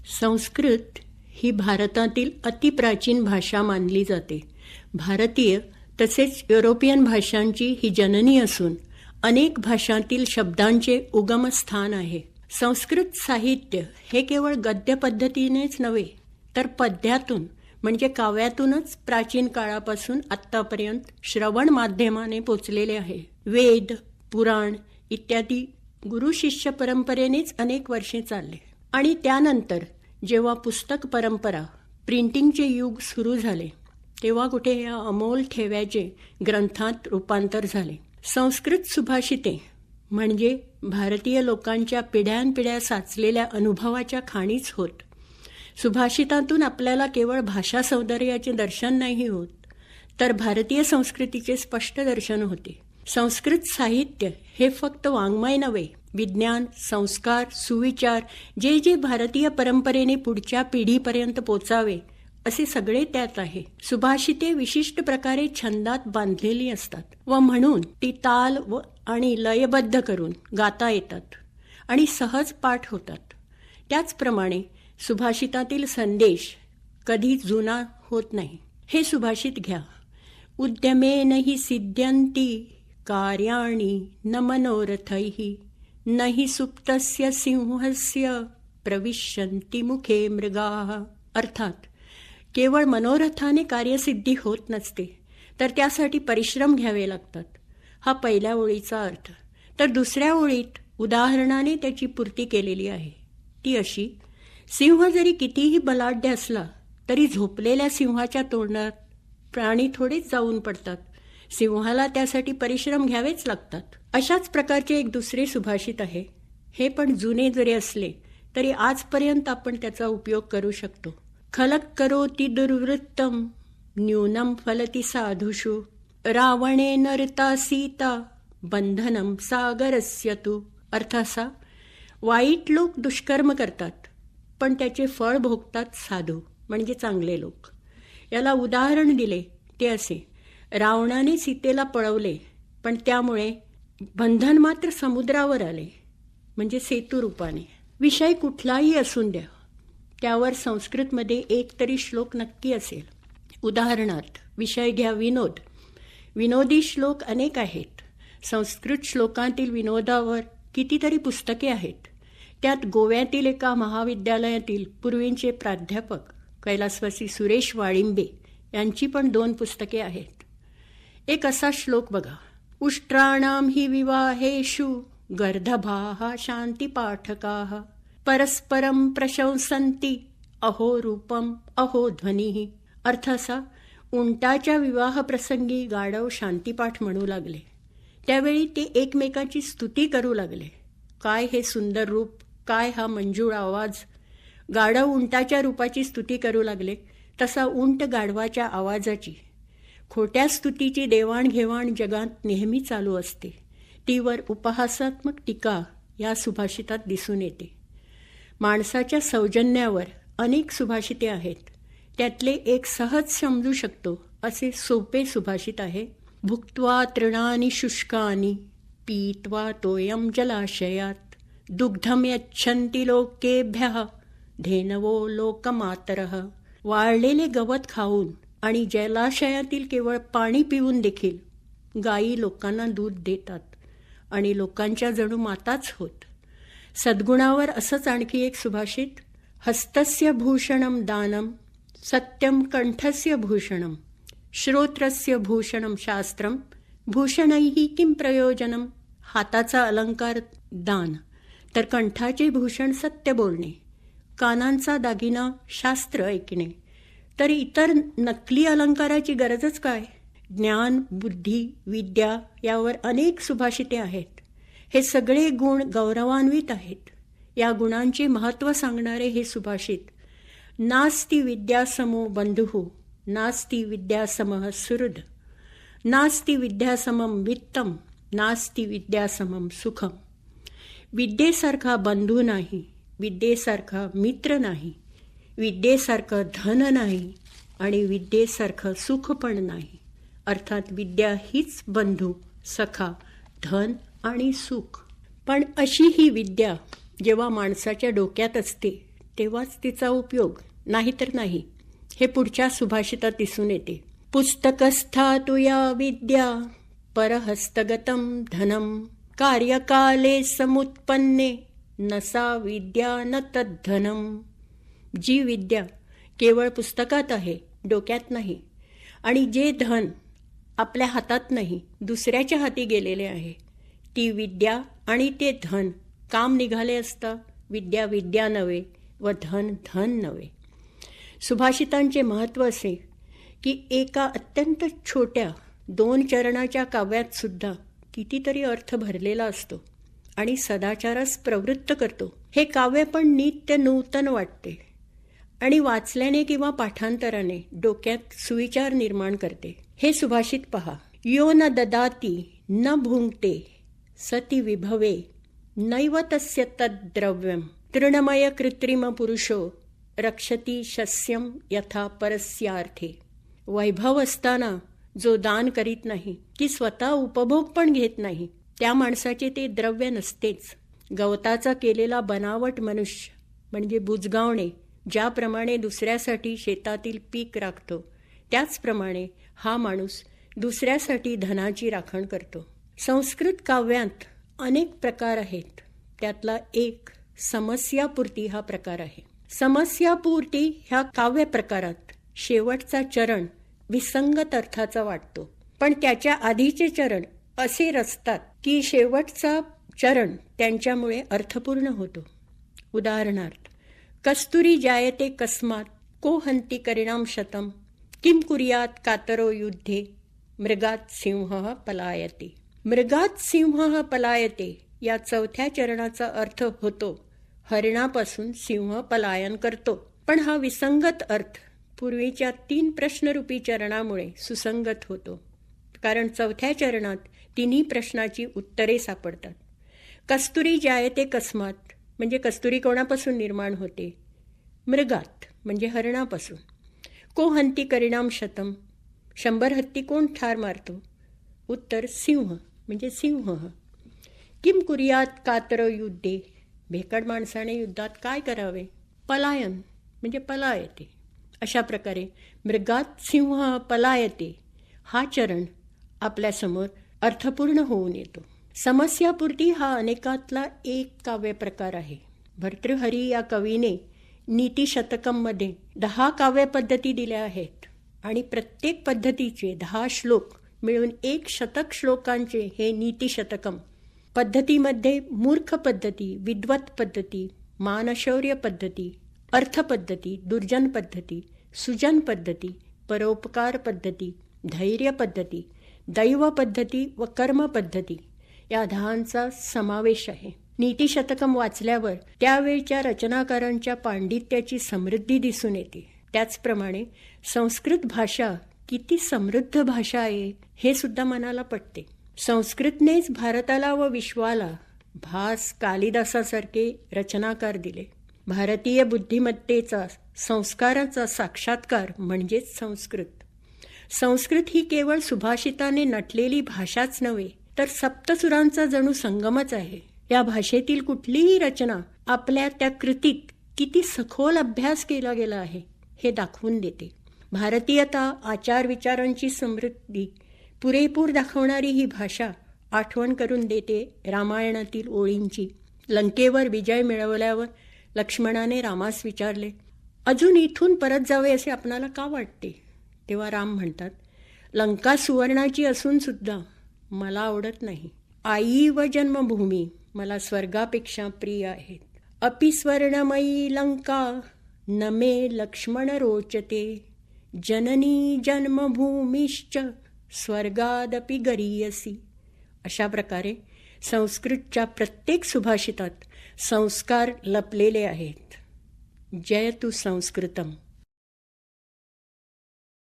संस्कृत ही भारतातील अतिप्राचीन भाषा मानली जाते. भारतीय तसेच युरोपियन भाषांची ही जननी असून अनेक भाषांतील शब्दांचे उगमस्थान आहे. संस्कृत साहित्य हे केवळ गद्य पद्धतीनेच नव्हे तर पद्यातून म्हणजे काव्यातूनच प्राचीन काळापासून आत्तापर्यंत श्रवण माध्यमाने पोचलेले आहे. वेद, पुराण इत्यादी गुरु शिष्य परंपरेनेच अनेक वर्षे चालले आणि त्यानंतर जेव्हा पुस्तक परंपरा, प्रिंटिंगचे युग सुरू झाले तेव्हा कुठे या अमोल ठेव्याचे ग्रंथात रूपांतर झाले. संस्कृत सुभाषिते म्हणजे भारतीय लोकांच्या पिढ्यानपिढ्या साचलेल्या अनुभवाच्या खाणीच होत. सुभाषितातून आपल्याला केवळ भाषा सौंदर्याचे दर्शन नाही होत तर भारतीय संस्कृतीचे स्पष्ट दर्शन होते. संस्कृत साहित्य हे फक्त वाङ्मय नव्हे, विज्ञान, संस्कार, सुविचार जे जे भारतीय परंपरेने पुढच्या पिढीपर्यंत पोचावे असे सगळे त्यात आहे. सुभाषिते विशिष्ट प्रकारे छंदात बांधलेली असतात व म्हणून ती ताल व आणि लयबद्ध करून गाता येतात आणि सहज पाठ होतात. त्याचप्रमाणे सुभाषितातील संदेश कधी जुना होत नाही. हे सुभाषित घ्या. उद्यमेन हि सिद्ध्यन्ति कार्याणि न मनोरथैः न हि सुप्तस्य सिंहस्य प्रविशन्ति मुखे मृगाः. अर्थात केवळ मनोरथाने कार्यसिद्धी होत नसते तर त्यासाठी परिश्रम घ्यावे लागतात. हा पहिल्या ओळीचा अर्थ. तर दुसऱ्या ओळीत उदाहरणाने त्याची पूर्ती केलेली आहे. ती अशी: सिंह जरी कितीही बलाढ्य असला तरी झोपलेल्या सिंहाच्या तोंडात प्राणी थोडेच जाऊन पडतात. सिंहाला त्यासाठी परिश्रम घ्यावेच लागतात. अशाच प्रकारचे एक दुसरे सुभाषित आहे. हे पण जुने जरी असले तरी आजपर्यंत आपण त्याचा उपयोग करू शकतो. खलक करोति दुर्वृत्तम न्यूनम फलति साधुषु रावणेन ऋता सीता बंधनम सागरस्य तु. अर्थ असा: वाईट लोक दुष्कर्म करतात पण त्याचे फळ भोगतात साधू म्हणजे चांगले लोक. याला उदाहरण दिले ते असे: रावणाने सीतेला पळवले पण त्यामुळे बंधन मात्र समुद्रावर आले म्हणजे सेतू रूपाने. विषय कुठलाही असून द्या, त्यावर संस्कृतमध्ये एक तरी श्लोक नक्की असेल. उदाहरणार्थ विषय घ्या विनोद. विनोदी श्लोक अनेक आहेत. संस्कृत श्लोकांतील विनोदावर कितीतरी पुस्तके आहेत. त्यात गोव्यातील एका महाविद्यालयातील पूर्वींचे प्राध्यापक कैलासवासी सुरेश वाळिंबे यांची पण 2 पुस्तके आहेत. एक असा श्लोक बघा: उष्ट्राणाम हि विवाहेषु गर्दभाः शांतिपाठकाः परस्परम प्रशंसन्ति अहो रूपम अहो ध्वनिः. अर्थ असा: उंटाच्या विवाह प्रसंगी गाढव शांतिपाठ म्हणू लागले. त्यावेळी ते एकमेकाची स्तुती करू लागले. काय हे सुंदर रूप, काय हा मंजूळ आवाज. गाढव उंटाच्या रूपाची स्तुती करू लागले तसा उंट गाढवाच्या आवाजाची. खोट्या स्तुतीची देवाणघेवाण जगात नेहमी चालू असते. तीवर उपहासात्मक टीका या सुभाषितात दिसून येते. माणसाच्या सौजन्यावर अनेक सुभाषिते आहेत. त्यातले एक सहज समजू शकतो असे सोपे सुभाषित आहे: भुक्त्वा तृणानि शुष्कानि पीत्वा तोयम जलाशयात दुग्धम यच्छन्ति लोकेभ्यः धेनवो लोकमातरः. वाळलेले गवत खाऊन आणि जलाशयातील केवळ पाणी पिऊन देखील गायी लोकांना दूध देतात आणि लोकांच्या जणू माताच होत. सद्गुणावर असंच आणखी एक सुभाषित: हस्तस्य भूषणम दानम सत्यम कंठस्य भूषणम श्रोत्रस्य भूषणम शास्त्रम भूषणैहि किं प्रयोजनम. हाताचा अलंकार दान तर कंठाचे भूषण सत्य बोलणे, कानांचा दागिना शास्त्र ऐकणे, तर इतर नकली अलंकाराची गरजच काय. ज्ञान, बुद्धी, विद्या यावर अनेक सुभाषिते आहेत. हे सगळे गुण गौरवान्वित आहेत. या गुणांचे महत्त्व सांगणारे हे सुभाषित: नास्ति विद्यासमो बंधुः नास्ति विद्यासमः सुहृद नास्ति विद्यासमं वित्तम नास्ति विद्यासमं सुखम. विद्येसारखा बंधू नाही, विद्येसारखा मित्र नाही, विद्येसारखं धन नाही आणि विद्येसारखं सुख पण नाही. अर्थात विद्या हीच बंधू, सखा, धन आणि सुख. पण अशी ही विद्या जेव्हा माणसाच्या डोक्यात असते तेव्हाच तिचा उपयोग, नाहीतर नाही. हे पुढच्या सुभाषितात दिसून येते. पुस्तकस्था तुया विद्या परहस्तगतम धनम कार्यकाले समुत्पन्ने नसा विद्या न तद्धनम. जी विद्या केवळ पुस्तकात आहे, डोक्यात नाही, आणि जे धन आपल्या हातात नाही, दुसऱ्याच्या हाती गेलेले आहे, ती विद्या आणि ते धन काम निघाले असता विद्या विद्या नव्हे व धन धन नव्हे. सुभाषितांचे महत्त्व असे की एका अत्यंत छोट्या 2 चरणाच्या काव्यात सुद्धा कितीतरी अर्थ भरलेला असतो आणि सदाचारास प्रवृत्त करतो. हे काव्य पण नित्य नूतन वाटते आणि वाचल्याने किंवा पाठांतराने डोक्यात सुविचार निर्माण करते. हे सुभाषित पहा. यो न ददाती न भुंक्ते सती विभवे नैव तस्य तद्द्रव्यम तृणमय कृत्रिम पुरुषो रक्षती शस्यम यथा परस्यार्थे. वैभव असताना जो दान करीत नाही, की स्वतः उपभोग पण घेत नाही, त्या माणसाचे ते द्रव्य नसतेच. गवताचा केलेला बनावट मनुष्य म्हणजे बुजगावणे ज्याप्रमाणे दुसऱ्यासाठी शेतातील पीक राखतो, त्याचप्रमाणे हा माणूस दुसऱ्यासाठी धनाची राखण करतो. संस्कृत काव्यांत अनेक प्रकार आहेत. त्यातला एक समस्यापूर्ती हा प्रकार आहे. समस्यापूर्ती ह्या काव्य प्रकारात शेवटचा चरण विसंगत अर्थाचा वाटतो, पण त्याच्या आधीचे चरण असे रचतात की शेवटचा चरण त्यांच्यामुळे अर्थपूर्ण होतो. उदाहरणार्थ, कस्तुरी जायते कस्मात को हंती करिणाम शतम किम कुर्यात कातरो युद्धे मृगात सिंह पलायते. मृगात सिंह पलायते या चौथ्या चरणाचा अर्थ होतो हरिणापासून सिंह पलायन करतो. पण हा विसंगत अर्थ पूर्वीच्या 3 प्रश्नरूपी चरणामुळे सुसंगत होतो, कारण चौथ्या चरणात 3 प्रश्नाची उत्तरे सापडतात. कस्तुरी जायते कस्मात म्हणजे कस्तुरी कोणापासून निर्माण होते? मृगात म्हणजे हरणापासून. को हंती करिणाम शतम 100 हत्ती कोण ठार मारतो? उत्तर सिंह म्हणजे सिंह. किम कुर्यात कातर युद्धे भेकड माणसाने युद्धात काय करावे? पलायन म्हणजे पलायते. अशा प्रकारे मृगात सिंह पलायते हा चरण आपल्यासमोर अर्थपूर्ण होऊन येतो. समस्यापूर्ती हा अनेकातला एक काव्य प्रकार आहे. भर्तृहरी या कवीने नीतिशतकममध्ये 10 काव्य पद्धती दिल्या आहेत आणि प्रत्येक पद्धतीचे 10 श्लोक मिळून 1 शतक श्लोकांचे हे नीतिशतकम. पद्धतीमध्ये मूर्ख पद्धती, विद्वत पद्धती, मानशौर्य पद्धती, अर्थ पद्धती, दुर्जन पद्धती, सुजन पद्धती, परोपकार पद्धती, धैर्य पद्धती, दैव पद्धती व कर्म पद्धती या 10चा समावेश आहे. नीतिशतकम वाचल्यावर त्यावेळच्या रचनाकारांच्या पांडित्याची समृद्धी दिसून येते. त्याचप्रमाणे संस्कृत भाषा किती समृद्ध भाषा आहे हे सुद्धा मनाला पटते. संस्कृतनेच भारताला व विश्वाला भास कालिदासासारखे रचनाकार दिले. भारतीय बुद्धिमत्तेचा, संस्काराचा साक्षात्कार म्हणजेच संस्कृत. संस्कृत ही केवळ सुभाषिताने नटलेली भाषाच नव्हे, तर सप्तसुरांचा जणू संगमच आहे. या भाषेतील कुठलीही रचना आपल्या त्या कृतीत किती सखोल अभ्यास केला गेला आहे हे दाखवून देते. भारतीयता, आचार विचारांची समृद्धी पुरेपूर दाखवणारी ही भाषा आठवण करून देते रामायणातील ओळींची. लंकेवर विजय मिळवल्यावर लक्ष्मणाने रामास विचारले, अजून इथून परत जावे असे आपणाला का वाटते? तेव्हा राम म्हणतात, लंका सुवर्णाची असून सुद्धा मला आवडत नाही. आई व जन्मभूमी मला स्वर्गापेक्षा प्रिय आहेत. अपि स्वर्णमयी लंका न मे लक्ष्मण रोचते जननी जन्मभूमीश्च स्वर्गादपि गरीयसी. अशा प्रकारे संस्कृतच्या प्रत्येक सुभाषितात संस्कार लपलेले आहेत. जयतु संस्कृतम.